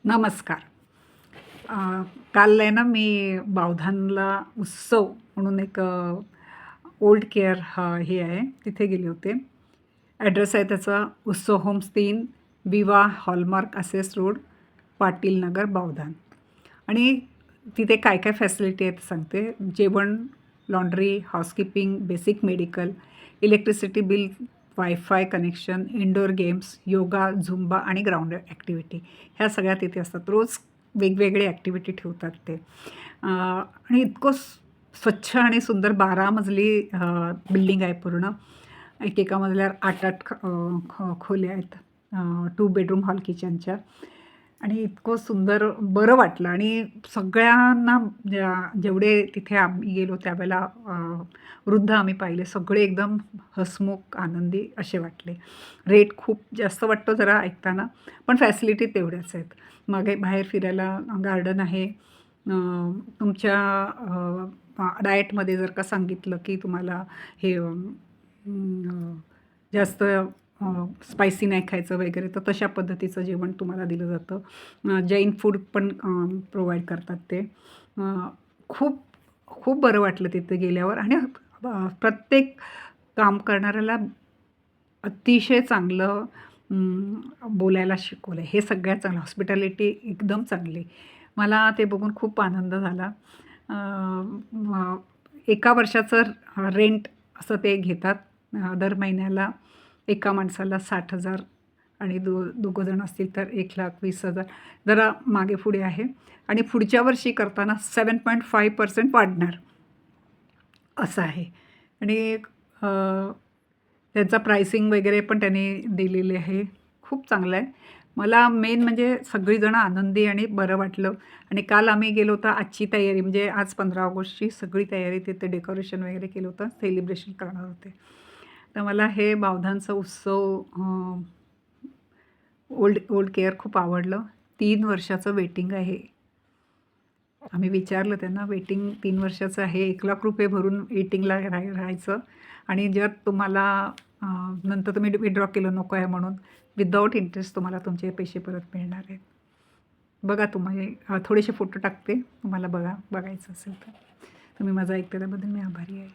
नमस्कार. अ, काल आहे ना मी बावधानला उत्सव म्हणून एक ओल्ड केअर हे आहे तिथे गेले होते. ॲड्रेस आहे त्याचा उत्सव होम्स 3 विवा हॉलमार्क असेस रोड, पाटील नगर, बावधान. आणि तिथे काय काय फॅसिलिटी आहेत सांगते. जेवण, laundry, housekeeping, basic medical, electricity bill, wifi connection, indoor games, yoga, Zumba आणि ग्राउंड ॲक्टिव्हिटी ह्या सगळ्या तिथे असतात. रोज वेगवेगळे ॲक्टिव्हिटी ठेवतात ते. आणि इतकं स्वच्छ आणि सुंदर 12 मजली बिल्डिंग आहे पूर्ण. एकेका मजल्यावर 8-8 खोल्या आहेत. 2 बेडरूम हॉल किचनच्या. आणि इतकं सुंदर बरं वाटलं आणि सगळ्यांना जेवढे तिथे आम्ही गेलो त्यावेळेला वृद्ध आम्ही पाहिले, सगळे एकदम हसमुख, आनंदी असे वाटले. रेट खूप जास्त वाटतो जरा ऐकताना, पण फॅसिलिटी तेवढ्याच आहेत. मागे बाहेर फिरायला गार्डन आहे. तुमच्या डाएटमध्ये जर का सांगितलं की तुम्हाला हे जास्त स्पायसी नाही खायचं वगैरे, तर तशा पद्धतीचं जेवण तुम्हाला दिलं जातं. जैन फूड पण प्रोव्हाइड करतात ते. खूप खूप बरं वाटलं तिथे गेल्यावर. आणि प्रत्येक काम करणाऱ्याला अतिशय चांगलं बोलायला शिकवलं. हे सगळ्यात चांगलं, हॉस्पिटॅलिटी एकदम चांगली. मला ते बघून खूप आनंद झाला. एका वर्षाचं रेंट असं ते घेतात. दर महिन्याला एका माणसाला 60,000 आणि दोघं जण असतील तर 1,20,000 जरा मागे पुढे आहे. आणि पुढच्या वर्षी करताना 7.5% वाढणार असं आहे. आणि त्यांचा प्राइसिंग वगैरे पण त्यांनी दिलेली आहे. खूप चांगलं आहे. मला मेन म्हणजे सगळीजणं आनंदी आणि बरं वाटलं. आणि काल आम्ही गेलो होतो, आजची तयारी म्हणजे आज 15 ऑगस्टची सगळी तयारी, तिथे डेकोरेशन वगैरे केलं होतं, सेलिब्रेशन करणार होते. तर मला हे बावधानचा उत्सव ओल्ड ओल्ड केअर खूप आवडलं. 3 वर्षाचं वेटिंग आहे. आम्ही विचारलं त्यांना, वेटिंग 3 वर्षाचं आहे. ₹1,00,000 भरून वेटिंगला राहायचं. आणि जर तुम्हाला नंतर तुम्ही विथड्रॉ केलं नको आहे म्हणून, विदाऊट इंटरेस्ट तुम्हाला तुमचे पैसे परत मिळणार आहेत. बघा, तुम्ही थोडेसे फोटो टाकते, तुम्हाला बघायचं असेल तर. तुम्ही माझं ऐकल्याबद्दल मी आभारी आहे.